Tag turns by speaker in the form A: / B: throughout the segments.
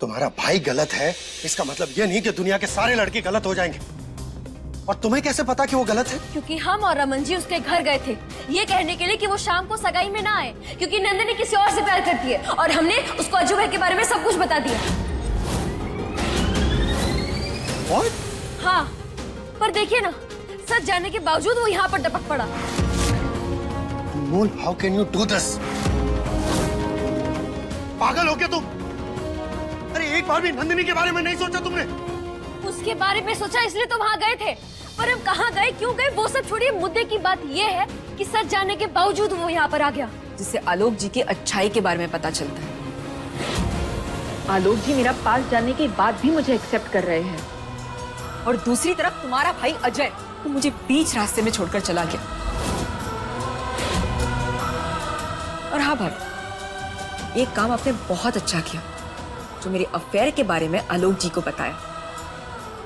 A: तुम्हारा भाई गलत है इसका मतलब ये नहीं कि दुनिया के सारे लड़के गलत हो जाएंगे। और तुम्हें कैसे पता कि वो गलत है?
B: क्योंकि हम और रमन जी उसके घर गए थे ये कहने के लिए कि वो शाम को सगाई में ना आए, क्योंकि नंदिनी किसी और से प्यार करती है और हमने उसको अज्जू भाई के बारे में सब कुछ बता दिया।
A: What?
B: हाँ, पर देखिए ना, सच जानने के बावजूद वो यहाँ पर टपक पड़ा।
A: अनमोल, how can you do this? पागल हो क्या तुम? अरे एक बार भी नंदिनी के बारे में नहीं सोचा तुमने?
B: उसके बारे में सोचा इसलिए तो वहाँ गए थे, पर हम कहाँ गए, क्यों गए, वो सब छोड़िए। मुद्दे की बात ये है कि सच जानने के बावजूद वो यहाँ पर आ गया,
C: जिससे आलोक जी की अच्छाई के बारे में पता चलता है। आलोक जी मेरा पास जाने के बाद भी मुझे एक्सेप्ट कर रहे हैं, और दूसरी तरफ तुम्हारा भाई अजय तो मुझे बीच रास्ते में छोड़कर चला गया। और हाँ भाभी, एक काम आपने बहुत अच्छा किया जो मेरे अफेयर के बारे में आलोक जी को बताया।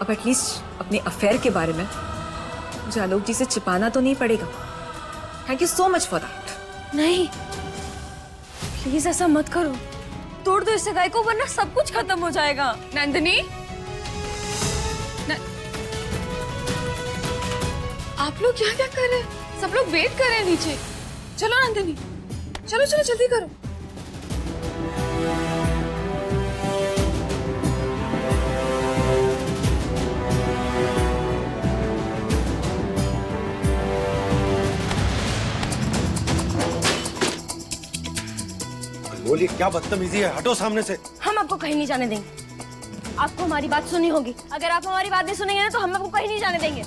C: अब एटलीस्ट अपने अफेयर के बारे में मुझे आलोक जी से छिपाना तो नहीं पड़ेगा। Thank you so much for that.
B: नहीं प्लीज ऐसा मत करो, तोड़ दो इस सगाई को वरना सब कुछ खत्म हो जाएगा।
D: नंदिनी, आप लोग क्या क्या कर रहे हैं? सब लोग वेट कर रहे हैं नीचे। चलो नंदिनी, चलो चलो जल्दी करो।
A: अनमोल, ये क्या बदतमीजी है? हटो सामने से।
B: हम आपको कहीं नहीं जाने देंगे। आपको हमारी बात सुननी होगी। अगर आप हमारी बात नहीं सुनेंगे ना तो हम आपको कहीं नहीं जाने देंगे।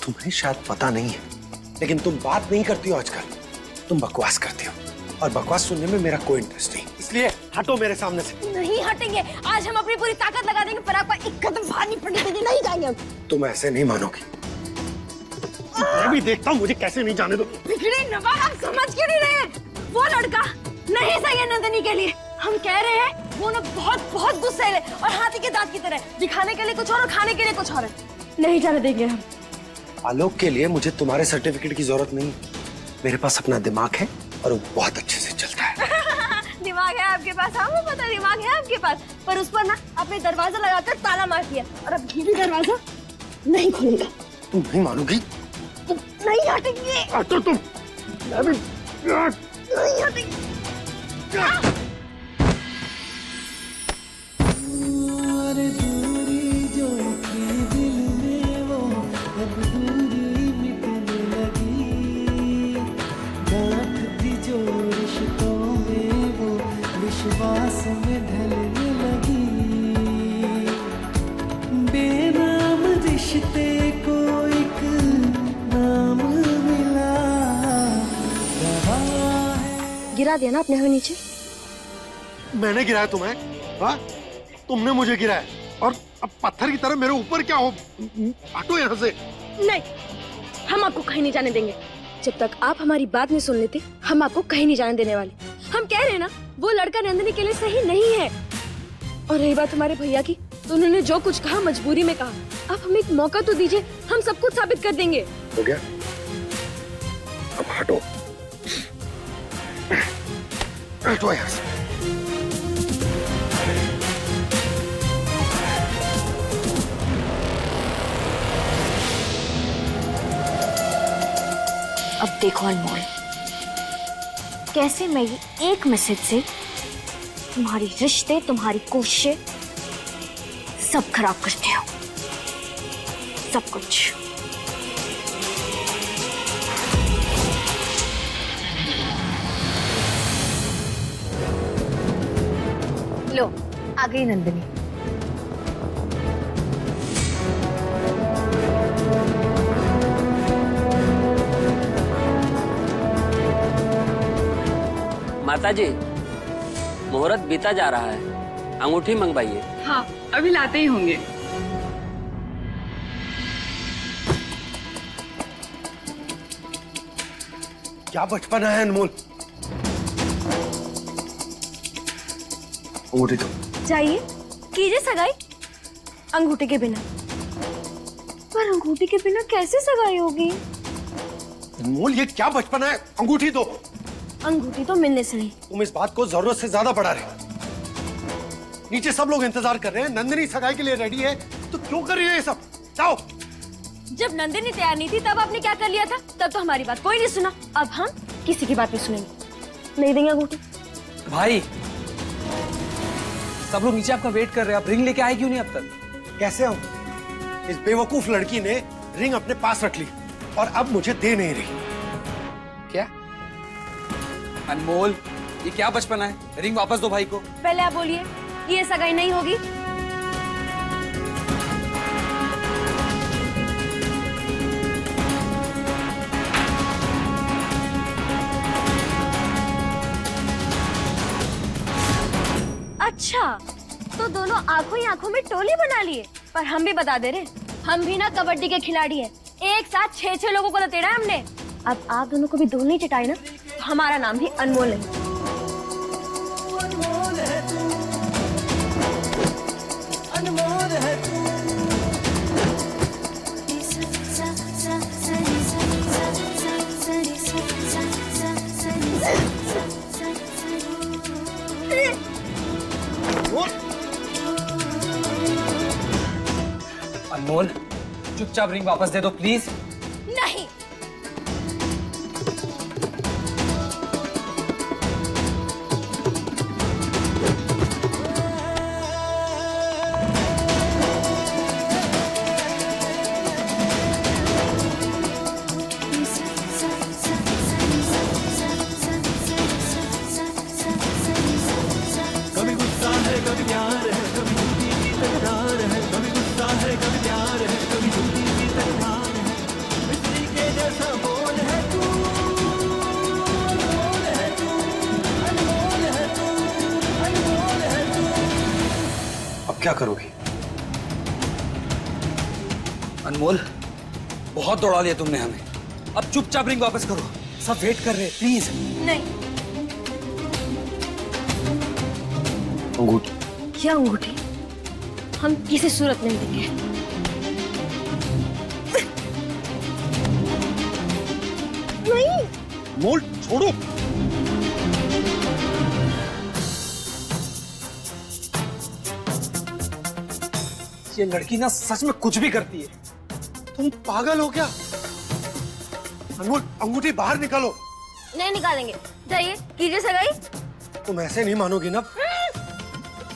A: तुम्हें शायद पता नहीं है, लेकिन तुम बात नहीं करती हो आजकल, तुम बकवास करती हो, और बकवास सुनने में मेरा कोई इंटरेस्ट नहीं, इसलिए हटो मेरे सामने से।
B: नहीं हटेंगे, आज हम अपनी पूरी ताकत लगा देंगे, पर आपका एक कदम बाहर नहीं पड़ने देंगे। नहीं जाएंगे हम।
A: तुम ऐसे नहीं मानोगी। मैं भी देखता हूँ मुझे कैसे नहीं जाने दो।
B: बिगड़े नवाब, आप समझ क्यों नहीं रहे? वो लड़का नहीं सही है नंदिनी के लिए। हम कह रहे हैं वो ना बहुत बहुत गुस्सैल है और हाथी के दांत की तरह, दिखाने के लिए कुछ और खाने के लिए कुछ और है। नहीं जाने देंगे हम।
A: आलोक के लिए मुझे तुम्हारे सर्टिफिकेट की जरूरत नहीं, मेरे पास अपना दिमाग है और वो बहुत अच्छे से चलता है।
B: दिमाग है आपके पास? हाँ वो पता, दिमाग है आपके पास, पर उस पर ना आपने दरवाजा लगाकर ताला मार दिया और अब ये भी दरवाजा नहीं खुलेगा।
A: तुम नहीं मानोगी?
B: नहीं हटेंगे।
A: हटो तुम।
B: नहीं हटेंगे।
E: विश्वास में ढलने लगी, बेनाम रिश्ते को एक नाम मिला।
B: गिरा दिया ना अपने हमें नीचे।
A: मैंने गिराया तुम्हें? हाँ, तुमने मुझे गिराया और अब पत्थर की तरह मेरे ऊपर क्या हो? हटो यहाँ से।
B: नहीं, हम आपको कहीं नहीं जाने देंगे। जब तक आप हमारी बात नहीं सुन लेते हम आपको कहीं नहीं जाने देने वाले। हम कह रहे हैं ना, वो लड़का नंदिनी के लिए सही नहीं है। और रही बात हमारे भैया की, तो उन्होंने जो कुछ कहा मजबूरी में कहा। आप हमें एक मौका तो दीजिए, हम सब कुछ साबित कर देंगे।
A: हो गया, अब हटो। हटो यहाँ से।
F: अब देखो अनमोल, कैसे मैं ये एक मैसेज से तुम्हारी रिश्ते, तुम्हारी कोशिशें सब खराब करते हो, सब कुछ। लो, आ गई नंदिनी।
G: माताजी, मुहूर्त बीता जा रहा है, अंगूठी मंगवाइए।
D: हाँ, अभी लाते ही होंगे।
A: क्या बचपना है अनमोल। अंगूठी दो।
B: चाहिए, कीजिए सगाई अंगूठी के बिना। पर अंगूठी के बिना कैसे सगाई होगी?
A: अनमोल, ये क्या बचपना है? अंगूठी दो।
B: अंगूठी तो मिलने से नहीं।
A: तुम इस बात को जरूरत से ज्यादा बढ़ा रहे हो। नीचे सब लोग इंतजार कर रहे हैं, नंदिनी सगाई के लिए रेडी है, तो क्यों कर रही है ये सब? जाओ।
B: जब नंदिनी तैयार नहीं थी तब आपने क्या कर लिया था? तब तो हमारी बात कोई नहीं सुना। अब हम किसी की बात नहीं सुनेंगे। नहीं देंगे अंगूठी।
H: भाई सब लोग नीचे आपका वेट कर रहे हैं, आप रिंग लेके आए क्यों नहीं अब तक?
A: कैसे आऊं? इस बेवकूफ लड़की ने रिंग अपने पास रख ली और अब मुझे दे नहीं रही।
H: क्या अनमोल, ये क्या बचपना है? रिंग वापस दो भाई को।
B: पहले आप बोलिए, ये सगाई नहीं होगी। अच्छा, तो दोनों आंखों ही आंखों में टोली बना लिए। पर हम भी बता दे रहे, हम भी ना कबड्डी के खिलाड़ी हैं। एक साथ 6-6 लोगों को लतेड़ा है हमने। अब आप दोनों को भी धूल नहीं चटाई ना, तो हमारा नाम भी अनमोल नहीं।
E: अनमोल है तू।
H: अनमोल चुपचाप रिंग वापस दे दो प्लीज।
B: नहीं।
E: कभी गुस्सा है, कभी प्यार है, कभी झूठी की तकरार है, कभी गुस्सा है, कभी प्यार है, कभी झूठी की तकरार है। बिजली के जैसा बोल है तू, अनमोल है तू, अनमोल है तू, अनमोल है तू।
A: अब क्या करोगी?
H: अनमोल बहुत दौड़ा लिया तुमने हमें, अब चुपचाप रिंग वापस करो, सब वेट कर रहे हैं प्लीज।
B: नहीं।
A: अंगूठी।
B: क्या अंगूठी? हम किसी सूरत नहीं देंगे। नहीं।
A: मोल छोड़ो।
H: ये लड़की ना सच में कुछ भी करती है।
A: तुम पागल हो क्या? अनमोल अंगूठी बाहर निकालो।
B: नहीं निकालेंगे। जाइए कीजिए सगाई।
A: तुम ऐसे नहीं मानोगी ना।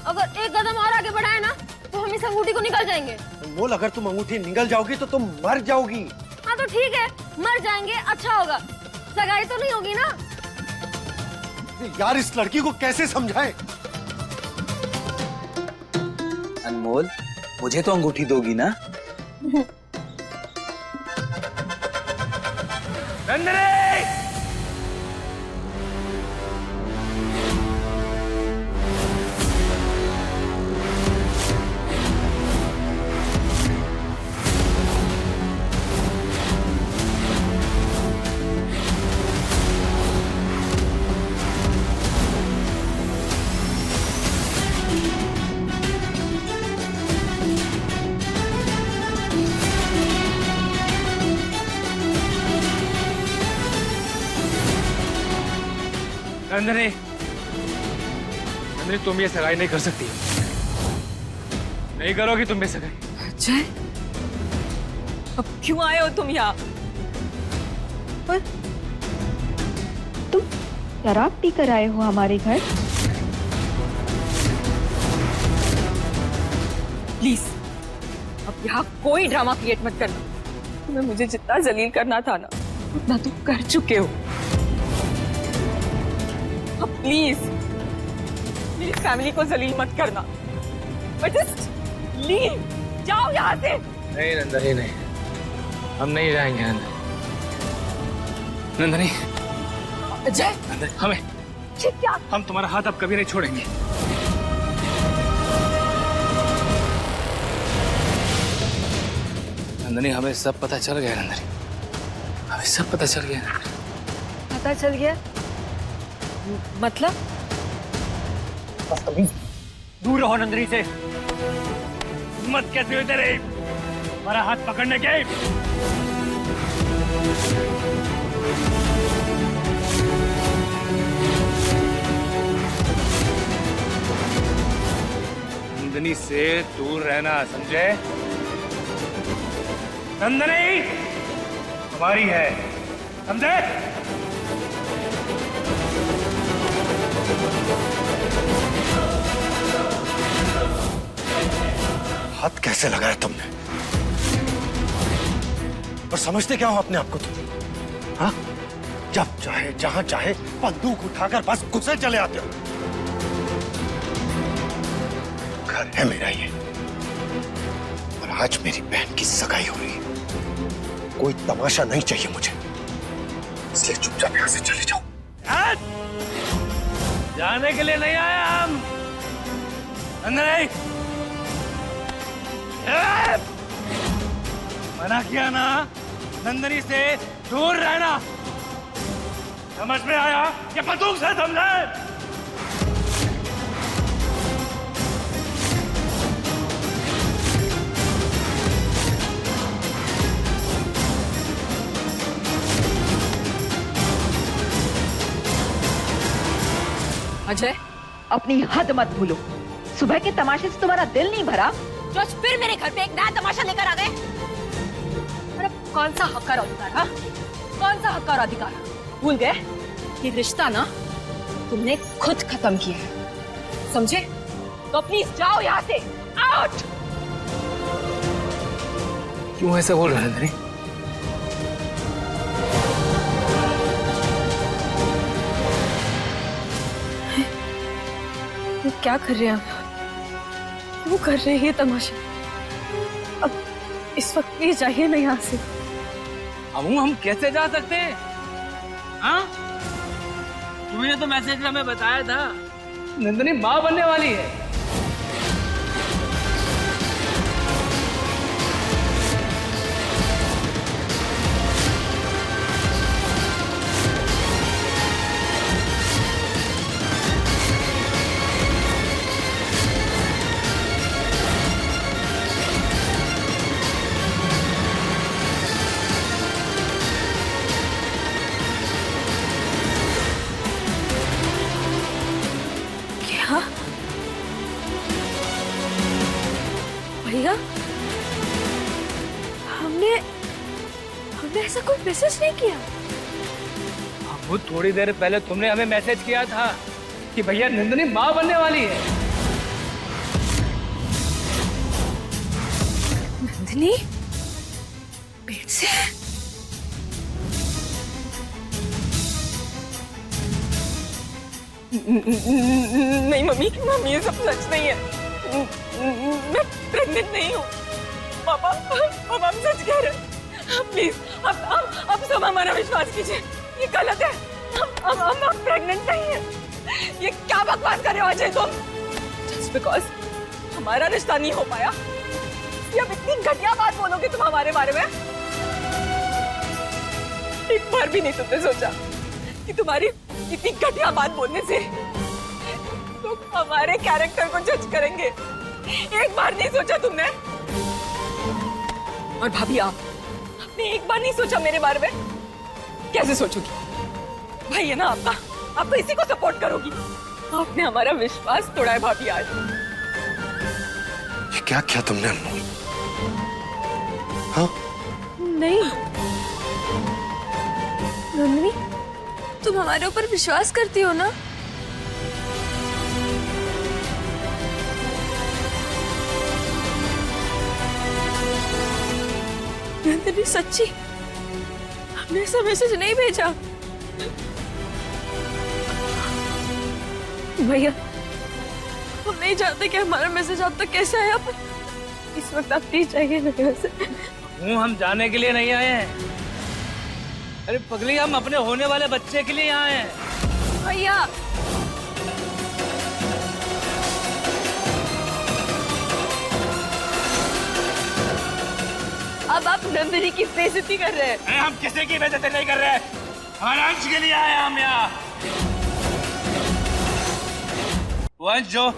B: अगर एक कदम और आगे बढ़ाए ना तो हम इस अंगूठी को निकाल जाएंगे।
A: अनमोल अगर तुम अंगूठी निकल जाओगी तो तुम मर जाओगी।
B: हाँ तो ठीक है, मर जाएंगे, अच्छा होगा। सगाई तो नहीं होगी ना।
A: यार इस लड़की को कैसे समझाएं?
H: अनमोल मुझे तो अंगूठी दोगी ना? नंदनी!
I: नंदनी, नंदनी तुम ये सगाई नहीं कर सकती। नहीं करोगी तुम ये सगाई।
C: अजय, अब क्यों आए हो तुम यहाँ? पर तुम शराब पी कर आए हो हमारे घर? प्लीज अब यहाँ कोई ड्रामा क्रिएट मत करना। तुम्हें मुझे जितना जलील करना था ना उतना तुम कर चुके हो। अब प्लीज मेरी फैमिली को जलील मत करना। बट जस्ट लीव, जाओ यहाँ से।
I: नहीं नंदनी नहीं, हम नहीं जाएंगे नंदनी। नंदनी,
C: अजय,
I: नंदनी हमें,
C: ये क्या?
I: हम तुम्हारा हाथ अब कभी नहीं छोड़ेंगे। नंदनी हमें सब पता चल गया। नंदनी हमें सब पता चल गया।
C: पता चल गया? मतलब?
I: दूर रहो नंदनी से। हिम्मत कैसे हुई तेरी हमारा हाथ पकड़ने के? नंदिनी से दूर रहना, समझे? नंदिनी हमारी है, समझे?
A: हाथ कैसे लगाया तुमने? और समझते क्या हो अपने आप को तुम? हाँ, जब चाहे जहां चाहे बंदूक उठाकर बस घुसे चले आते हो। घर है मेरा ये, और आज मेरी बहन की सगाई हो रही है। कोई तमाशा नहीं चाहिए मुझे, इसलिए चुपचाप यहां से चले जाओ।
I: जाने के लिए नहीं आया हम। अंदर आई। मना किया ना, नंदिनी से दूर रहना। समझ में आया? ये बंदूक से समझे?
C: अजय, अपनी हद मत भूलो। सुबह के तमाशे से तुम्हारा दिल नहीं भरा जो आज फिर मेरे घर पे एक नया तमाशा लेकर आ गए। अरे कौन सा हक और अधिकार? हाँ, कौन सा हक और अधिकार? भूल गए? ये रिश्ता ना तुमने खुद खत्म किया है, समझे? तो प्लीज जाओ यहाँ से, आउट।
I: क्यों ऐसा बोल रहे हैं नंदिनी?
B: ये क्या कर रहे हैं आप? क्यों कर रहे हैं ये तमाशा? अब इस वक्त प्लीज जाइए ना यहाँ से।
G: हम कैसे जा सकते हैं? हाँ, तुमने तो मैसेज में हमें बताया था
I: नंदिनी माँ बनने वाली है।
B: भैया, हमने ऐसा कोई मैसेज नहीं किया।
I: वो थोड़ी देर पहले तुमने हमें मैसेज किया था कि भैया नंदिनी माँ बनने वाली है।
B: नंदिनी पेट से?
C: नहीं मम्मी, ये सब सच नहीं है। मैं प्रेग्नेंट नहीं हूँ। पापा हम सच कह रहे हैं। प्लीज अब सब हमारा विश्वास कीजिए, ये गलत है। हम प्रेग्नेंट नहीं है। ये क्या बकवास कर रहे हो अजय तुम? जस्ट बिकॉज हमारा रिश्ता नहीं हो पाया, ये अब इतनी घटिया बात बोलोगे तुम हमारे बारे में? एक बार भी नहीं तुमने सोचा कि तुम्हारी इतनी घटिया बात बोलने से तो हमारे कैरेक्टर को जज करेंगे? एक बार नहीं सोचा तुमने? और भाभी आपने एक बार नहीं सोचा मेरे बारे में? कैसे सोचोगी? भाई है ना आपका, आप तो इसी को सपोर्ट करोगी। आपने हमारा विश्वास तोड़ा है भाभी आज।
A: ये क्या किया तुमने अनमोल? हाँ?
B: नहीं नंदिनी, तुम हमारे ऊपर विश्वास करती हो ना? नंदिनी सच्ची, हमने ऐसा मैसेज नहीं भेजा। भैया, हम नहीं जानते कि हमारा मैसेज आप तक कैसे आया, पर इस वक्त आप प्लीज जाइए ना यहाँ से।
I: हम जाने के लिए नहीं आए हैं। अरे पगली, हम अपने होने वाले बच्चे के लिए यहाँ आए हैं।
B: भैया, अब आप नंदिनी की बेइज्जती कर रहे हैं।
I: अरे हम किसी की बेइज्जती नहीं कर रहे, हमारे अंश के लिए आए हैं हम यहाँ। वो अंश जो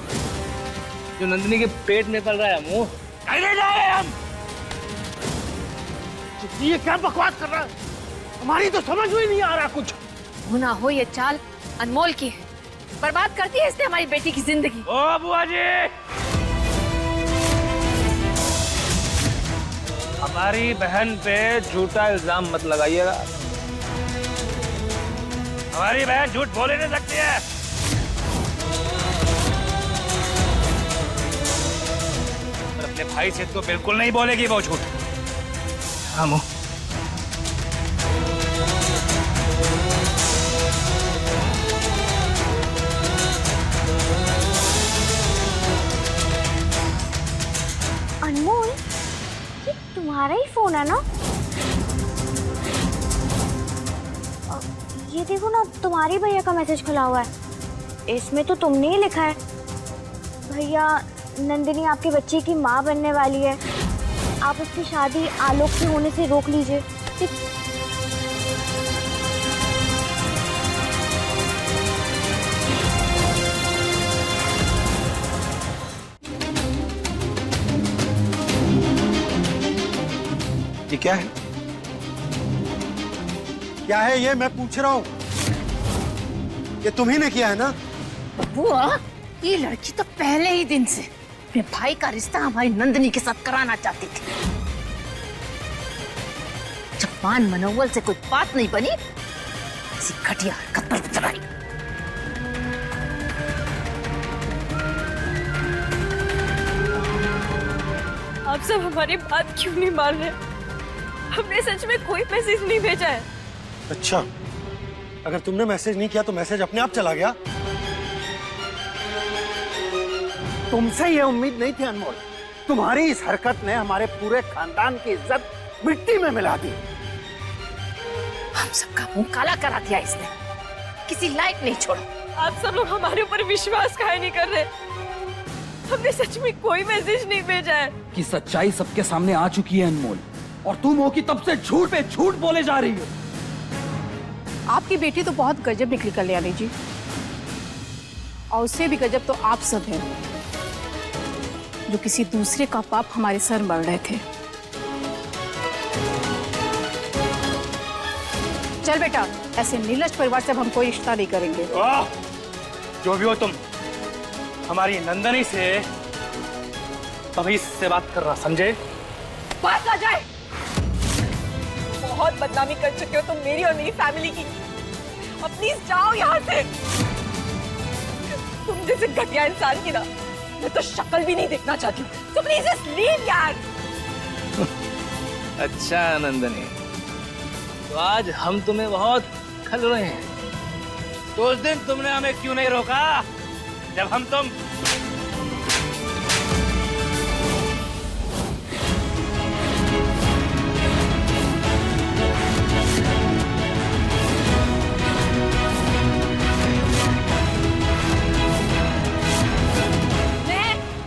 I: नंदिनी के पेट में पल रहा है, मुंह नहीं जाए हम। ये क्या बकवास कर रहा है? हमारी तो समझ में नहीं आ रहा कुछ।
B: हो ना हो, ये चाल अनमोल की है, बर्बाद करती है इसने हमारी बेटी की जिंदगी।
I: ओ बुआ जी,
G: हमारी बहन पे झूठा इल्जाम मत लगाइएगा।
I: हमारी बहन झूठ बोल ही नहीं सकती है। पर अपने भाई से तो बिल्कुल नहीं बोलेगी वो झूठ। हाँ मुँह।
F: अनमोल, ये तुम्हारा ही फोन है ना? ये देखो ना, तुम्हारी भैया का मैसेज खुला हुआ है। इसमें तो तुमने ही लिखा है, भैया नंदिनी आपके बच्चे की माँ बनने वाली है, आप उसकी शादी आलोक से होने से रोक लीजिए।
A: ये क्या है? क्या है ये, मैं पूछ रहा हूं। ये तुम्ही ने किया है ना?
J: बुआ, ये लड़की तो पहले ही दिन से अपने भाई का रिश्ता हमारी नंदिनी के साथ कराना चाहती थी। जब मान मनोवल से कोई बात नहीं बनी, ऐसी घटिया हरकत पर उतराई।
B: आप सब हमारी बात क्यों नहीं मान रहे? हमने सच में कोई मैसेज नहीं भेजा है।
A: अच्छा, अगर तुमने मैसेज नहीं किया तो मैसेज अपने आप चला गया?
K: तुमसे ये उम्मीद नहीं थी अनमोल। तुम्हारी इस हरकत ने हमारे पूरे खानदान की इज्जत मिट्टी में मिला दी।
J: हम सबका मुंह काला करा दिया इसने, किसी लायक नहीं छोड़ा।
B: आप सब लोग हमारे ऊपर विश्वास काहे नहीं कर रहे? हमने सच में कोई मैसेज नहीं भेजा है।
H: कि सच्चाई सबके सामने आ चुकी है अनमोल, और तुम हो कि तब से झूठ पे झूठ बोले जा रही हो।
J: आपकी बेटी तो बहुत गजब निकली कल्याणी जी, और उससे भी गजब तो आप सब हैं, जो किसी दूसरे का पाप हमारे सर मर रहे थे। चल बेटा, ऐसे नीलज परिवार से अब हम कोई रिश्ता नहीं करेंगे।
I: जो भी हो तुम, हमारी नंदनी से तभी से बात कर रहा, समझे?
C: बात ना जाए। बहुत बदनामी कर चुके हो तुम मेरी और मेरी फैमिली की। अब प्लीज जाओ यहाँ से। तुम जैसे घटिया इंसान की ना मैं तो शक्ल भी नहीं देखना चाहती हूँ। तो प्लीज जस्ट लीव यार।
G: अच्छा नंदनी, तो आज हम तुम्हें बहुत खल रहे हैं। तो उस दिन तुमने हमें क्यों नहीं रोका जब हम तुम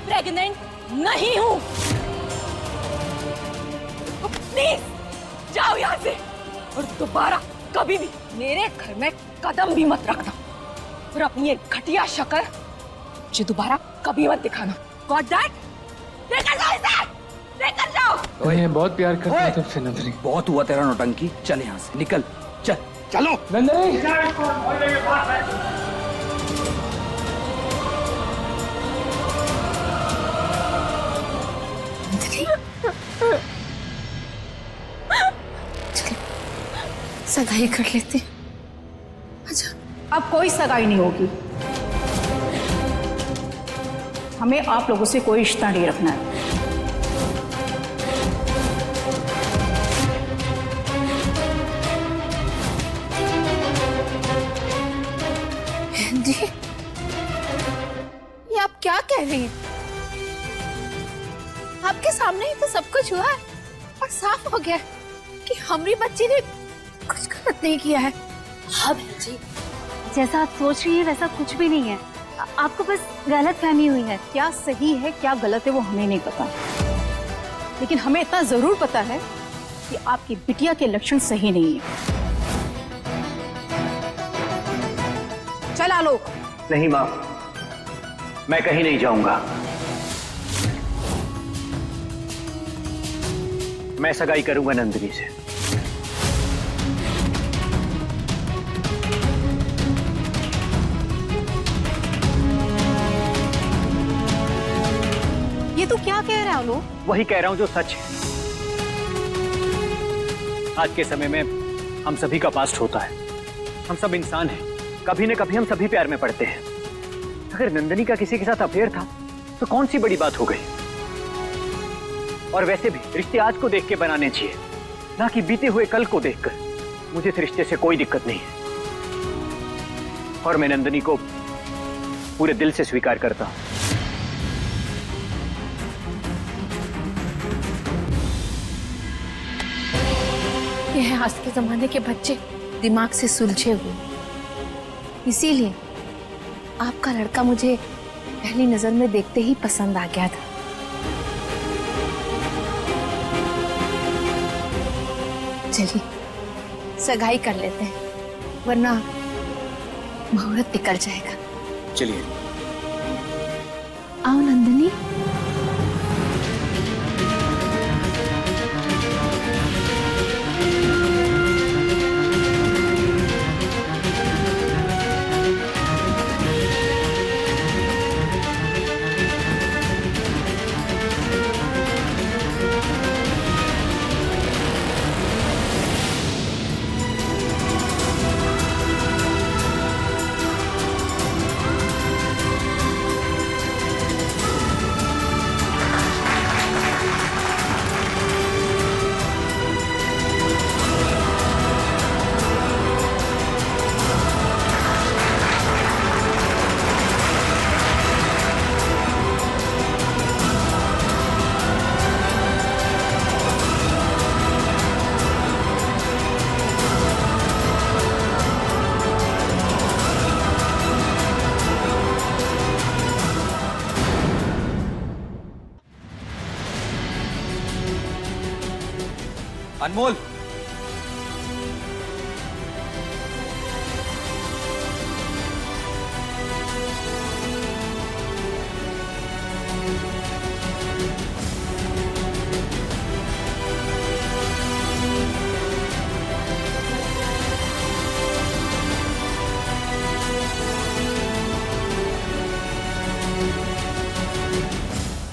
J: प्रेग्नेंट नहीं हूँ। प्लीज जाओ यहाँ से, और दोबारा कभी भी मेरे घर में कदम भी मत रखना, और अपनी ये घटिया शक्ल मुझे दोबारा कभी मत दिखाना। Got that? लेकर जाओ इसे, लेकर जाओ।
G: तुम्हें बहुत प्यार करता है तुमसे नंदनी।
H: बहुत हुआ तेरा नौटंकी, चल यहाँ से निकल, चल।
A: चलो
G: नंदनी,
J: सगाई कर लेते। अच्छा, अब कोई सगाई नहीं होगी। हमें आप लोगों से कोई रिश्ता नहीं रखना है। जी, ये आप क्या कह रही हैं? आपके सामने ही तो सब कुछ हुआ है और साफ हो गया कि हमारी बच्ची ने कुछ गलत नहीं किया है। हाँ बहन जी,
F: जैसा आप सोच रही हैं वैसा कुछ भी नहीं है। आपको बस गलत फहमी हुई है।
J: क्या सही है क्या गलत है वो हमें नहीं पता, लेकिन हमें इतना जरूर पता है कि आपकी बिटिया के लक्षण सही नहीं है। चल आलोक।
K: नहीं माँ, मैं कहीं नहीं जाऊंगा। मैं सगाई करूंगा नंदिनी से।
J: ये तो क्या कह रहा है आलोक?
K: वही कह रहा हूं जो सच है।
L: आज के समय में हम सभी का पास्ट होता है, हम सब इंसान हैं, कभी न कभी हम सभी प्यार में पड़ते हैं। अगर नंदनी का किसी के साथ अफेयर था तो कौन सी बड़ी बात हो गई। और वैसे भी रिश्ते आज को देख के बनाने चाहिए, ना कि बीते हुए कल को देखकर। मुझे इस रिश्ते से कोई दिक्कत नहीं है और मैं नंदनी को पूरे दिल से स्वीकार करता हूं।
M: यह आज के जमाने के बच्चे दिमाग से सुलझे हुए, इसीलिए आपका लड़का मुझे पहली नजर में देखते ही पसंद आ गया था। चलिए सगाई कर लेते हैं, वरना मुहूर्त निकल जाएगा।
L: चलिए।
M: आओ नंदनी।
H: अनमोल,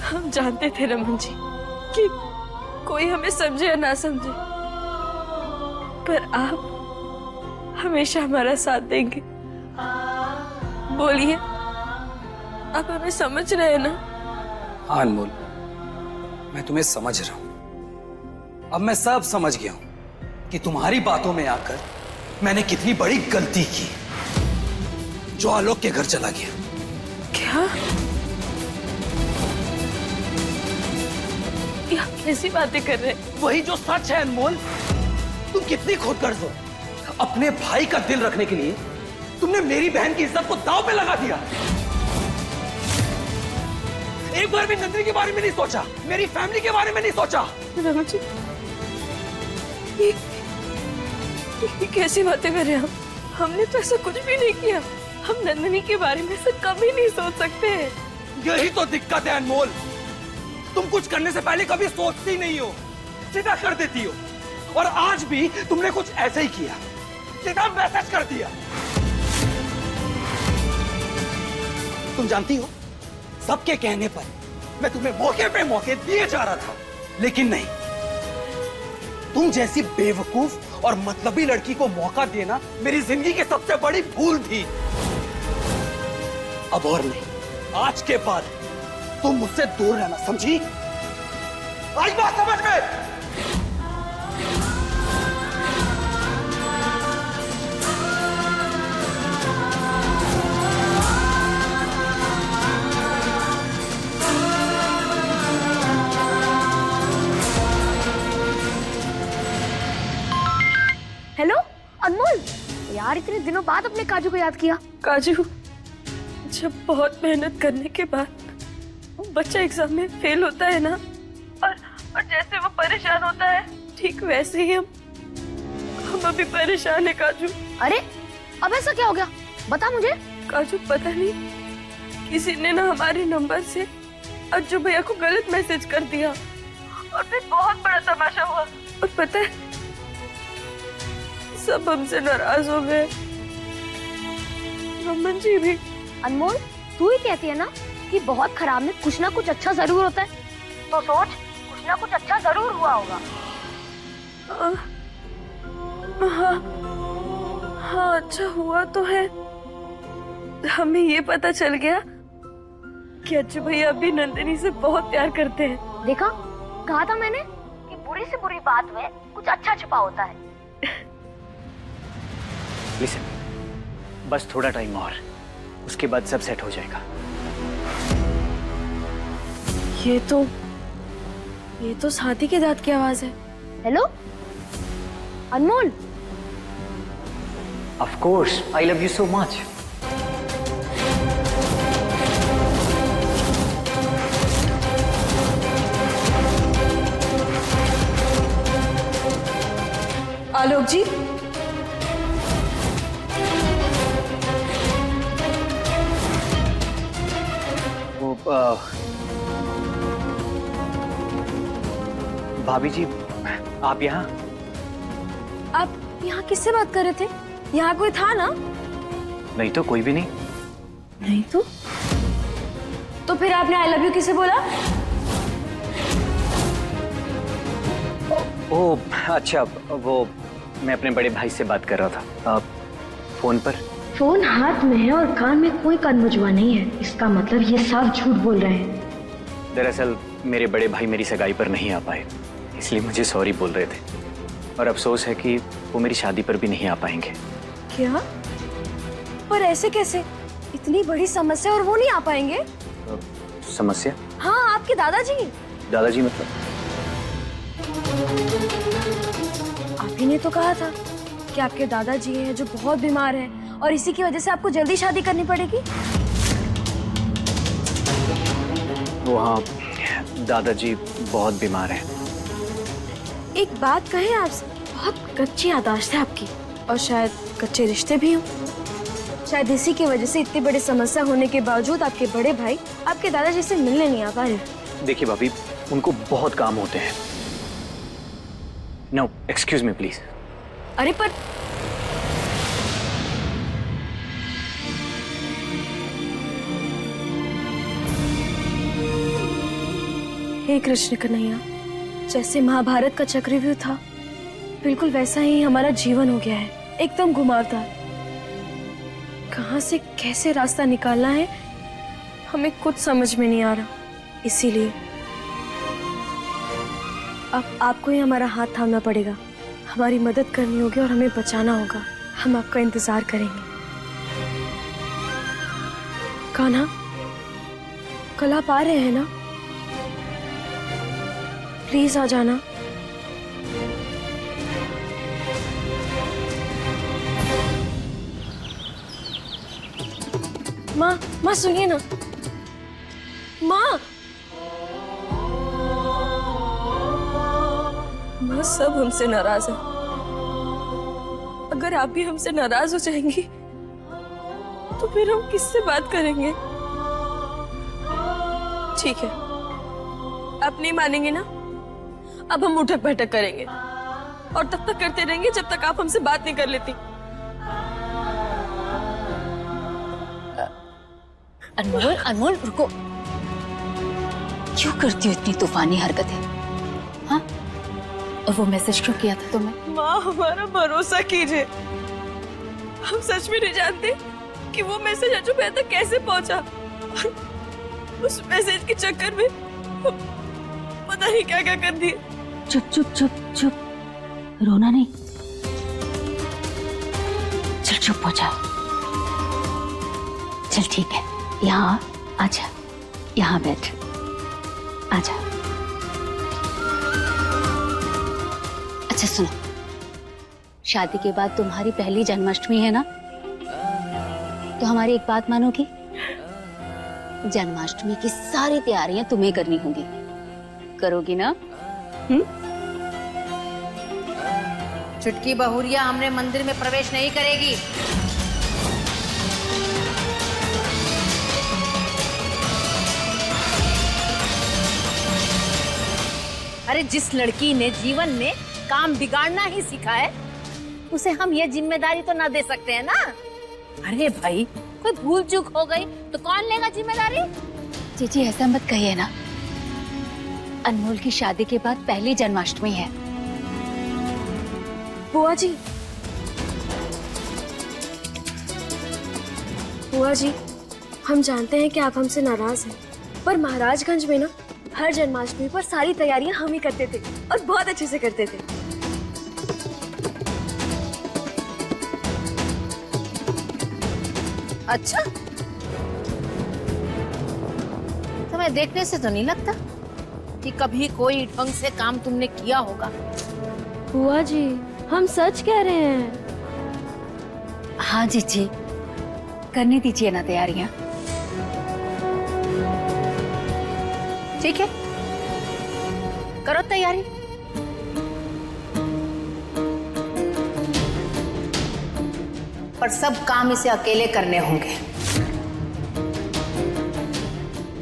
J: हम जानते थे रमन जी कि कोई हमें समझे या ना समझे, पर आप हमेशा हमारा साथ देंगे। बोलिए, आप हमें समझ रहे हैं ना?
H: हाँ अनमोल, मैं तुम्हें समझ रहा हूं। अब मैं सब समझ गया हूं कि तुम्हारी बातों में आकर मैंने कितनी बड़ी गलती की, जो आलोक के घर चला गया।
J: क्या? ये आप कैसी बातें कर रहे हैं?
H: वही जो सच है अनमोल। तुम कितनी खुदगर्ज हो। अपने भाई का दिल रखने के लिए तुमने मेरी बहन की इज्जत को दांव पे लगा दिया। एक बार भी नंदनी के बारे में नहीं सोचा, मेरी फैमिली के बारे में नहीं सोचा।
J: रमन जी, ये कैसी बातें कर रहे हैं आप? हमने तो ऐसा कुछ भी नहीं किया। हम नंदनी के बारे में ऐसा कभी नहीं सोच सकते हैं।
H: यही तो दिक्कत है अनमोल, तुम कुछ करने से पहले कभी सोचती नहीं हो, सीधा कर देती हो। और आज भी तुमने कुछ ऐसे ही किया, सीधा मैसेज कर दिया। तुम जानती हो, सबके कहने पर मैं तुम्हें मौके पे मौके दिए जा रहा था, लेकिन नहीं। तुम जैसी बेवकूफ और मतलबी लड़की को मौका देना मेरी जिंदगी की सबसे बड़ी भूल थी। अब और नहीं, आज के बाद तुम मुझसे दूर रहना, समझी? आज बात समझ में?
B: हेलो अनमोल, यार इतने दिनों बाद अपने काजू को याद किया।
J: काजू, जब बहुत मेहनत करने के बाद बच्चा एग्जाम में फेल होता है ना, और जैसे वो परेशान होता है, ठीक वैसे ही हम अभी परेशान है काजू।
B: अरे अब ऐसा क्या हो गया, बता मुझे।
J: काजू, पता नहीं किसी ने ना हमारे नंबर से अज्जू भैया को गलत मैसेज कर दिया, और फिर बहुत बड़ा तमाशा हुआ। और पता है, सब हमसे नाराज हो गए, रमन जी भी।
B: अनमोल, तू ही कहती है ना कि बहुत खराब में कुछ ना कुछ अच्छा जरूर होता है, तो सोच, कुछ ना कुछ अच्छा जरूर हुआ होगा। हाँ हाँ, अच्छा हुआ तो है। हमें ये पता चल गया कि अच्छू भैया अभी नंदिनी से बहुत प्यार करते हैं।
F: देखा, कहा था मैंने कि बुरी से बुरी बात में कुछ अच्छा छुपा होता है।
L: लिसन, बस थोड़ा टाइम और, उसके बाद सब सेट हो जाएगा।
B: ये तो साथी के दांत की आवाज है।
F: Hello Anmol.
L: Of course, I love you so much.
B: Alok ji,
L: वो भाभी जी, आप यहाँ?
B: आप यहाँ किससे बात कर रहे थे? यहाँ कोई था ना?
L: नहीं तो, कोई भी नहीं।
B: नहीं तो फिर आपने आई लव यू किसे बोला?
L: ओ अच्छा, वो मैं अपने बड़े भाई से बात कर रहा था फोन पर।
F: फोन हाथ में है और कान में कोई कनमुजवा नहीं है, इसका मतलब ये साफ झूठ बोल रहे हैं।
L: दरअसल मेरे बड़े भाई मेरी सगाई पर नहीं आ पाए, इसलिए मुझे सॉरी बोल रहे थे, और अफसोस है कि वो मेरी शादी पर भी नहीं आ पाएंगे।
B: क्या? पर ऐसे कैसे? इतनी बड़ी समस्या और वो नहीं आ पाएंगे?
L: समस्या?
B: हाँ, आपके दादाजी।
L: दादाजी मतलब?
B: आप ही ने तो कहा था कि आपके दादाजी हैं जो बहुत बीमार हैं और इसी की वजह से आपको जल्दी शादी करनी पड़ेगी।
L: वो हाँ, दादाजी बहुत बीमार हैं।
B: एक बात कहें आपसे, बहुत कच्ची याददाश्त है आपकी, और शायद कच्चे रिश्ते भी हों। शायद इसी की वजह से इतनी बड़ी समस्या होने के बावजूद आपके बड़े भाई आपके दादाजी से मिलने नहीं आ पा रहे।
L: देखिए भाभी, उनको बहुत काम होते हैं। No, excuse me please.
B: अरे पर हे कृष्ण कन्हैया, जैसे महाभारत का चक्रव्यूह था, बिल्कुल वैसा ही हमारा जीवन हो गया है, एकदम घुमावदार। कहां से कैसे रास्ता निकालना है हमें कुछ समझ में नहीं आ रहा। इसीलिए अब आपको ही हमारा हाथ थामना पड़ेगा, हमारी मदद करनी होगी और हमें बचाना होगा। हम आपका इंतजार करेंगे। कान्हा, कल आप आ रहे हैं ना? प्लीज आ जाना। माँ सुनिए ना। माँ सब हमसे नाराज है। अगर आप भी हमसे नाराज हो जाएंगी तो फिर हम किससे बात करेंगे? ठीक है, आप नहीं मानेंगे ना? अब हम उठक बैठक करेंगे और तब तक करते रहेंगे जब तक आप हमसे बात नहीं कर लेती।
M: अनमोल, अनमोल रुको, क्यों करती हो इतनी तूफानी हरकतें? हाँ, और वो मैसेज क्यों किया था तुमने?
B: माँ, हमारा भरोसा कीजिए, हम सच में नहीं जानते कि वो मैसेज अजू भैया तक कैसे पहुंचा। उस मैसेज के चक्कर में पता नहीं क्या क्या कर दिया।
M: चुप चुप चुप चुप, रोना नहीं। चल चुप हो जा। चल ठीक है, यहाँ आजा, यहाँ बैठ, आजा। अच्छा सुनो, शादी के बाद तुम्हारी पहली जन्माष्टमी है ना, तो हमारी एक बात मानोगी? जन्माष्टमी की सारी तैयारियां तुम्हें करनी होंगी, करोगी ना?
N: चुटकी बहुरिया हमरे मंदिर में प्रवेश नहीं करेगी। अरे जिस लड़की ने जीवन में काम बिगाड़ना ही सीखा है, उसे हम ये जिम्मेदारी तो ना दे सकते हैं ना। अरे भाई, कोई भूल चूक हो गई तो कौन लेगा जिम्मेदारी?
M: जीजी ऐसा मत कहिए ना, अनमोल की शादी के बाद पहली जन्माष्टमी है।
B: बुआ जी, बुआ जी, हम जानते हैं कि आप हमसे नाराज हैं, पर महाराजगंज में ना हर जन्माष्टमी पर सारी तैयारियां हम ही करते थे और बहुत अच्छे से करते थे।
N: अच्छा, तुम्हें देखने से तो नहीं लगता कि कभी कोई ढंग से काम तुमने किया होगा।
B: बुआ जी, हम सच कह रहे हैं।
N: हाँ जीजी, करने दीजिए ना तैयारियां। ठीक है, करो तैयारी। पर सब काम इसे अकेले करने होंगे।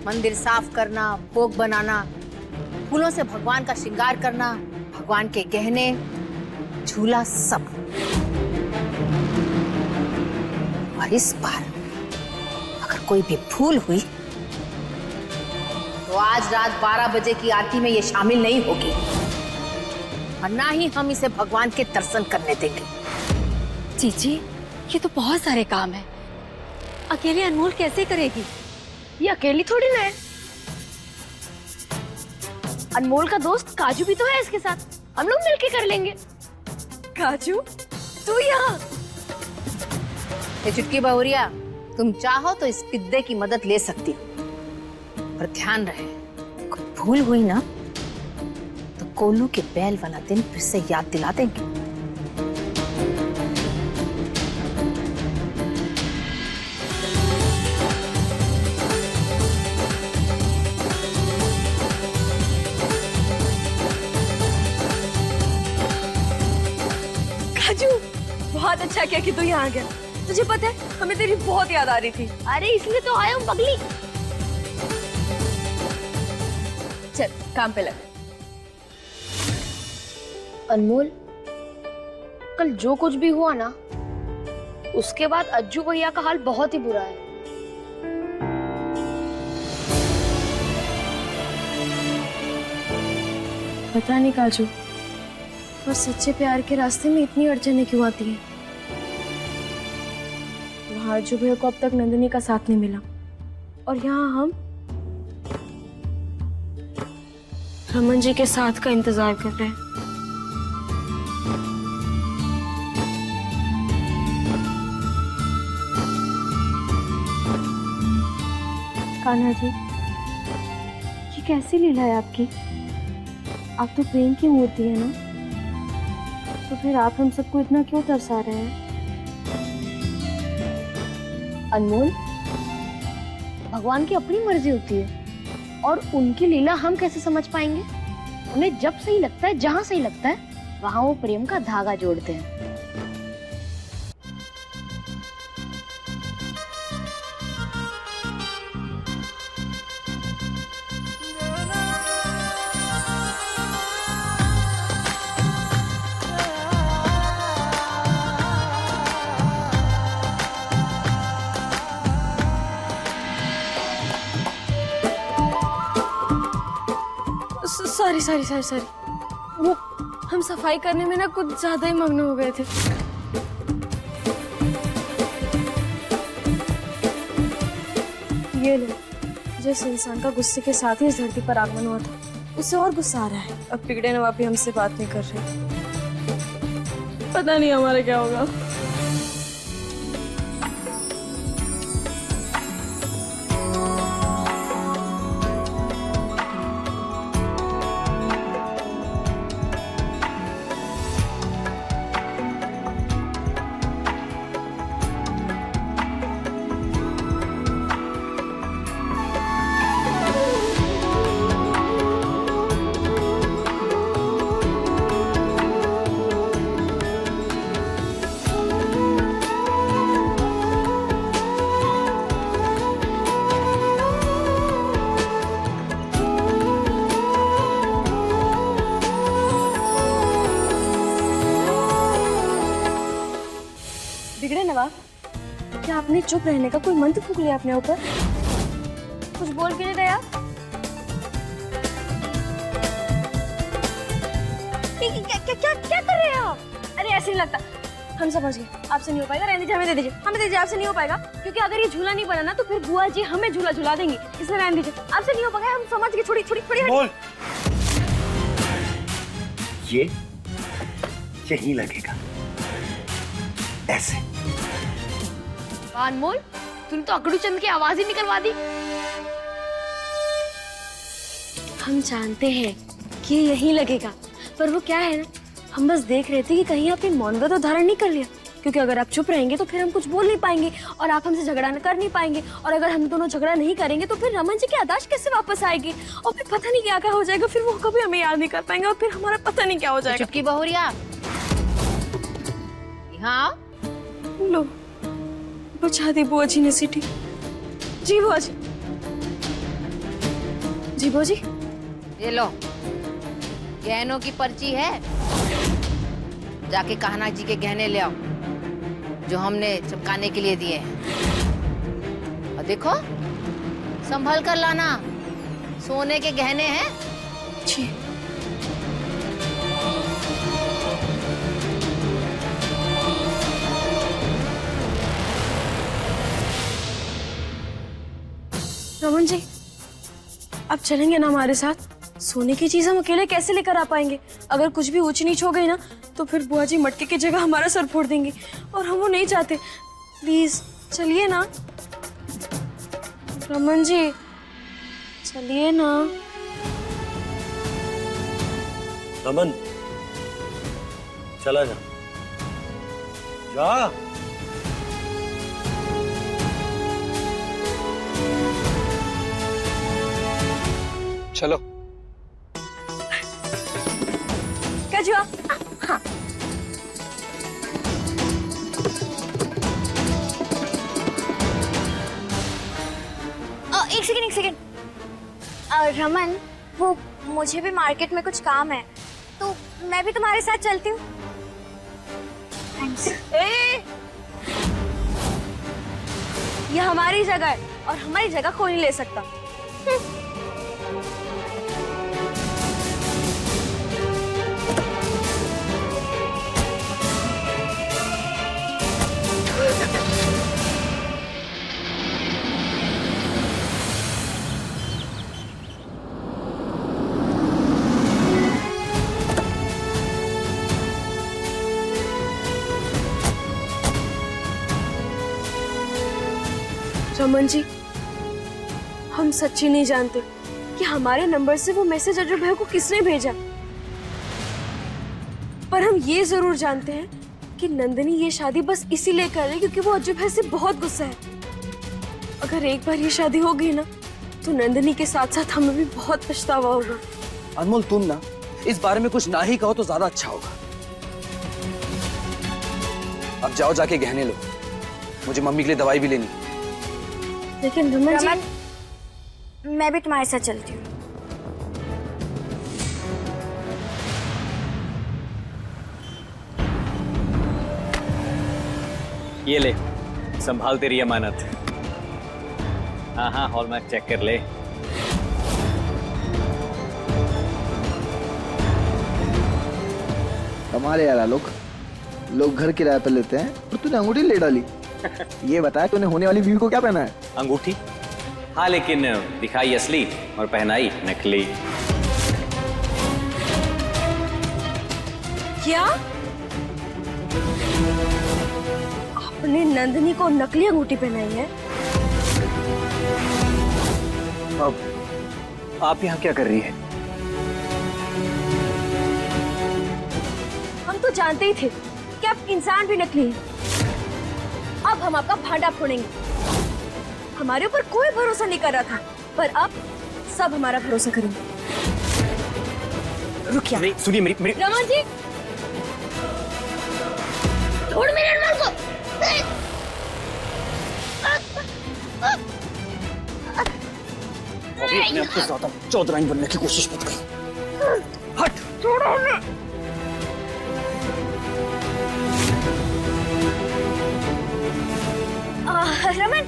N: मंदिर साफ करना, भोग बनाना, फूलों से भगवान का श्रृंगार करना, भगवान के गहने, झूला, सब। और इस बार अगर कोई भी भूल हुई तो आज रात 12 बजे की आरती में ये शामिल नहीं होगी और ना ही हम इसे भगवान के दर्शन करने देंगे।
J: जीजी, ये तो बहुत सारे काम है, अकेले अनमोल कैसे करेगी?
B: ये अकेली थोड़ी ना है, अनमोल का दोस्त काजू भी तो है इसके साथ, हम लोग मिलके कर लेंगे।
J: काजू, तू यहाँ?
N: ये चुटकी बहुरिया, तुम चाहो तो इस पिद्दे की मदद ले सकती हो, पर ध्यान रहे कोई भूल हुई ना तो कोलू के बैल वाला दिन फिर से याद दिला देंगे।
B: काजू, बहुत अच्छा किया कि तू यहाँ आ गया। तुझे पता है हमें तेरी बहुत याद आ रही थी। अरे इसलिए तो आया हूँ पगली। चल काम पे लग। अनमोल, कल जो कुछ भी हुआ ना, उसके बाद अज्जू भैया का हाल बहुत ही बुरा है। पता नहीं काजू, और सच्चे प्यार के रास्ते में इतनी अड़चनें क्यों आती हैं? वहां अज्जू भैया को अब तक नंदिनी का साथ नहीं मिला, और यहाँ हम रमन जी के साथ का इंतजार कर रहे हैं। कान्हा जी, ये कैसी लीला है आपकी? आप तो प्रेम की मूर्ति है ना, तो फिर आप हम सबको इतना क्यों तरसा रहे हैं? अनमोल, भगवान की अपनी मर्जी होती है और उनकी लीला हम कैसे समझ पाएंगे? उन्हें जब सही लगता है, जहां सही लगता है, वहां वो प्रेम का धागा जोड़ते हैं। सॉरी, वो हम सफाई करने में ना कुछ ज्यादा ही मग्न हो गए थे। ये लो, जिस इंसान का गुस्से के साथ ही इस धरती पर आगमन हुआ था, उससे और गुस्सा आ रहा है। अब बिगड़े नवाब भी हमसे बात नहीं कर रहे, पता नहीं हमारा क्या होगा। बिगड़े नवाब, क्या आपने चुप रहने का कोई मंत्र फूंक लिया अपने ऊपर? कुछ बोल के नहीं रहे आप? क्या कर रहे हैं आप? अरे ऐसे नहीं लगता। हम समझ गए, आपसे नहीं हो पाएगा, रहने दीजिए, हमें दे दीजिए, हमें दे दीजिए, आपसे नहीं हो पाएगा, क्योंकि अगर ये झूला नहीं बना ना तो फिर बुआ जी हमें झूला झूला देंगी, इसलिए रहने दीजिए, आपसे नहीं हो पाएगा, हम समझ गए, छोड़ी छोड़ी छोड़ी।
A: बोल, ये यहीं लगेगा, ऐसे।
B: अनमोल, तूने तो अकड़ू चंद की आवाज ही निकलवा दी। हम जानते हैं कि ये यहीं लगेगा, पर वो क्या है ना, हम बस देख रहे थे कि कहीं आपने मौन व्रत तो धारण नहीं कर लिया, क्योंकि अगर आप चुप रहेंगे तो फिर हम कुछ बोल नहीं पाएंगे और आप हमसे झगड़ा कर नहीं पाएंगे, और अगर हम दोनों झगड़ा नहीं करेंगे तो फिर रमन जी की याददाश्त कैसे वापस आएगी, और फिर पता नहीं क्या क्या हो जाएगा, फिर वो कभी हमें याद नहीं कर पाएंगे और फिर हमारा पता नहीं क्या हो जाएगा।
N: चुटकी बहुरिया, हाँ
B: लो, बचा दी बुआ जी ने सीटी। जी बुआ जी, जी बुआ जी,
N: ये लो, गहनों की पर्ची है, जाके कान्हा जी के गहने ले आओ जो हमने चमकाने के लिए दिए हैं, और देखो संभल कर लाना, सोने के गहने हैं।
B: जी। रमन जी, आप चलेंगे ना हमारे साथ? सोने की चीज हम अकेले कैसे लेकर आ पाएंगे? अगर कुछ भी ऊंच नीच हो गई ना तो फिर बुआ जी मटके की जगह हमारा सर फोड़ देंगी, और हम वो नहीं चाहते। प्लीज चलिए ना रमन जी, चलिए ना।
A: रमन, चला जा, जा।
H: चलो।
B: क्या जुआ? हाँ।
F: एक सेकंड, एक सेकंड। रमन, वो मुझे भी मार्केट में कुछ काम है, तो मैं भी तुम्हारे साथ चलती हूँ। थैंक्स।
B: ये हमारी जगह है और हमारी जगह कोई नहीं ले सकता। रमन जी, हम सच्ची नहीं जानते कि हमारे नंबर से वो मैसेज अजय भैया को किसने भेजा, पर हम ये जरूर जानते हैं कि नंदिनी ये शादी बस इसीलिए कर रही है क्योंकि वो अजय भैया से बहुत गुस्सा है। अगर एक बार ये शादी हो गई ना तो नंदिनी के साथ साथ हमें भी बहुत पछतावा होगा।
H: अनमोल, तुम ना इस बारे में कुछ ना ही कहो तो ज्यादा अच्छा होगा। अब जाओ, जाके गहने लो, मुझे मम्मी के लिए दवाई भी लेनी।
B: लेकिन रमन जी,
F: मैं भी तुम्हारे साथ चलती हूँ।
L: ये ले, संभाल तेरी अमानत। हाँ हाँ, हॉलमार्क चेक कर ले।
O: हमारे यार लोग घर किराए पर लेते हैं और तूने अंगूठी ले डाली। ये बता, तूने होने वाली बीवी को क्या पहना है?
L: अंगूठी? हाँ, लेकिन दिखाई असली और पहनाई नकली।
B: क्या आपने नंदिनी को नकली अंगूठी पहनाई है?
L: अब आप यहाँ क्या कर रही है?
B: हम तो जानते ही थे कि आप इंसान भी नकली हैं। अब हम आपका भांडा फोड़ेंगे। हमारे ऊपर कोई भरोसा नहीं कर रहा था, पर अब सब हमारा भरोसा करेंगे। रुकिए।
L: नहीं, सुनिए मेरी
B: रमन जी, छोड़ मेरे अनमोल को।
H: अभी अपने आप को ज्यादा चौधराइन बनने की कोशिश मत कर। हट, छोड़ो ना।
F: रमन,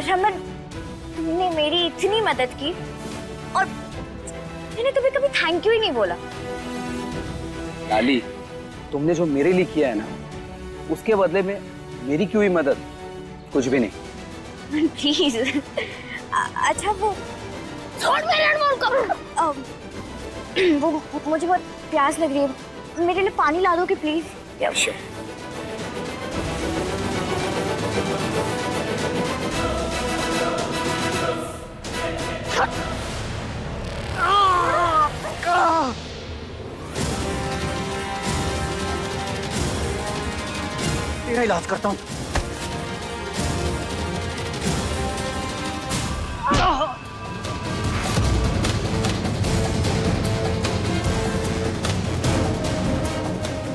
F: रमन, तुमने मेरी इतनी मदद की और मैंने तुम्हें कभी थैंक यू ही नहीं बोला।
H: लाली,
L: तुमने जो मेरे लिए किया है ना, उसके बदले में मेरी की हुई मदद कुछ भी नहीं।
F: प्लीज। अच्छा वो
B: छोड़ मेरे अनमोल को।
F: वो मुझे बहुत प्यास लग रही है, मेरे लिए पानी ला दोगे प्लीज?
L: Sure.
H: तेरा इलाज करता हूँ।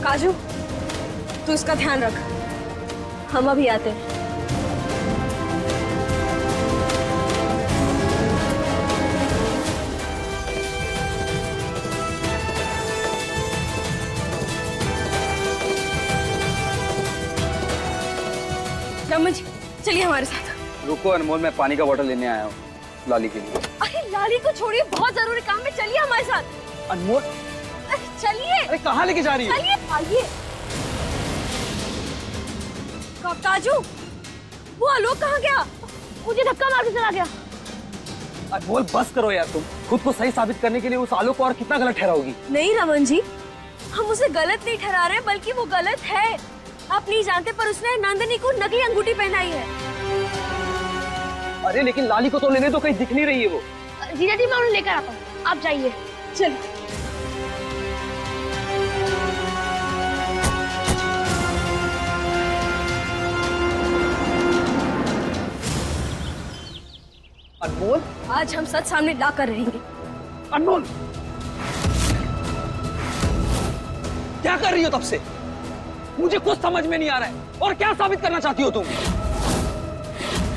B: काजू, तू इसका ध्यान रख, हम अभी आते हैं। रमन जी, चलिए हमारे साथ।
L: रुको अनमोल, मैं पानी का बोतल लेने आया हूँ लाली के लिए।
B: अरे लाली को छोड़िए, बहुत जरूरी काम है, चलिए हमारे साथ।
L: अनमोल,
B: अरे चलिए।
L: अरे कहाँ लेके जा रही है?
B: चलिए, आइए। काजू, वो आलोक कहाँ गया? मुझे धक्का मार के चला गया।
L: अनमोल बस करो यार, तुम खुद को सही साबित करने के लिए उस आलोक को और कितना गलत ठहराओगी?
B: नहीं रमन जी, हम उसे गलत नहीं ठहरा रहे, बल्कि वो गलत है। आप नहीं जानते, पर उसने नंदिनी को नकली अंगूठी पहनाई है।
L: अरे लेकिन लाली को तो लेने तो कहीं दिख नहीं रही है वो।
B: जीजा जी, मैं उन्हें लेकर आता हूँ, आप जाइए। चलो।
L: अनमोल,
B: आज हम सच सामने ला कर रहेंगे।
L: अनमोल, क्या कर रही हो तब से? मुझे कुछ समझ में नहीं आ रहा है। और क्या साबित करना चाहती हो तुम?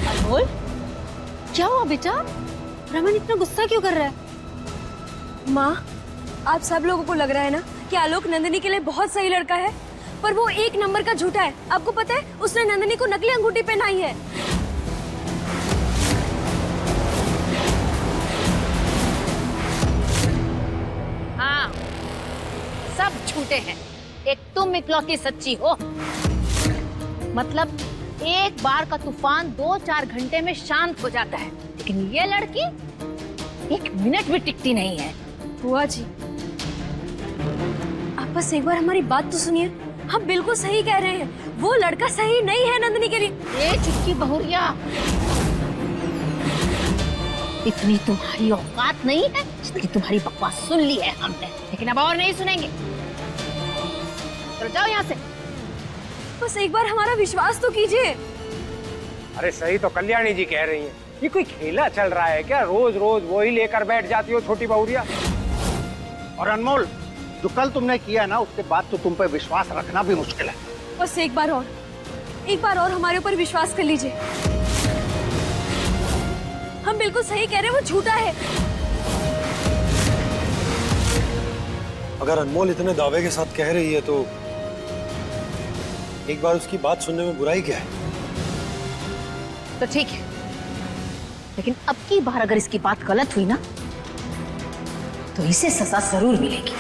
N: अनमोल, क्या हुआ बेटा? रमन इतना गुस्सा क्यों कर रहा है?
B: माँ, आप सब लोगों को लग रहा है ना कि आलोक नंदिनी के लिए बहुत सही लड़का है, पर वो एक नंबर का झूठा है। आपको पता है, उसने नंदिनी को नकली अंगूठी पहनाई है।
N: हाँ, सब झूठे हैं, एक तुम इकलौती सच्ची हो। मतलब एक बार का तूफान 2-4 घंटे में शांत हो जाता है, लेकिन ये लड़की 1 मिनट भी टिकती नहीं है।
B: बुआ जी, आप बस एक बार हमारी बात तो सुनिए। हम बिल्कुल सही कह रहे हैं, वो लड़का सही नहीं है नंदिनी के लिए।
N: ये चुटकी बहुरिया, इतनी तुम्हारी औकात नहीं है जितनी तुम्हारी बकवास सुन ली है हमने, लेकिन अब और नहीं सुनेंगे। चलो जाओ यहाँ से।
B: बस एक बार हमारा विश्वास तो कीजिए।
K: अरे सही तो कल्याणी जी कह रही हैं। ये कोई खेला चल रहा है क्या? रोज रोज वही लेकर बैठ जाती हो छोटी बहुरिया। और अनमोल, जो कल तुमने किया ना, उसके बाद तो तुम पे विश्वास रखना भी मुश्किल है।
B: बस एक बार और हमारे ऊपर विश्वास कर लीजिए। हम बिल्कुल सही कह रहे हैं, वो झूठा है।
I: अगर अनमोल इतने दावे के साथ कह रही है तो एक बार उसकी बात सुनने में बुराई क्या है?
N: तो ठीक है, लेकिन अब की बार अगर इसकी बात गलत हुई ना, तो इसे सजा जरूर मिलेगी।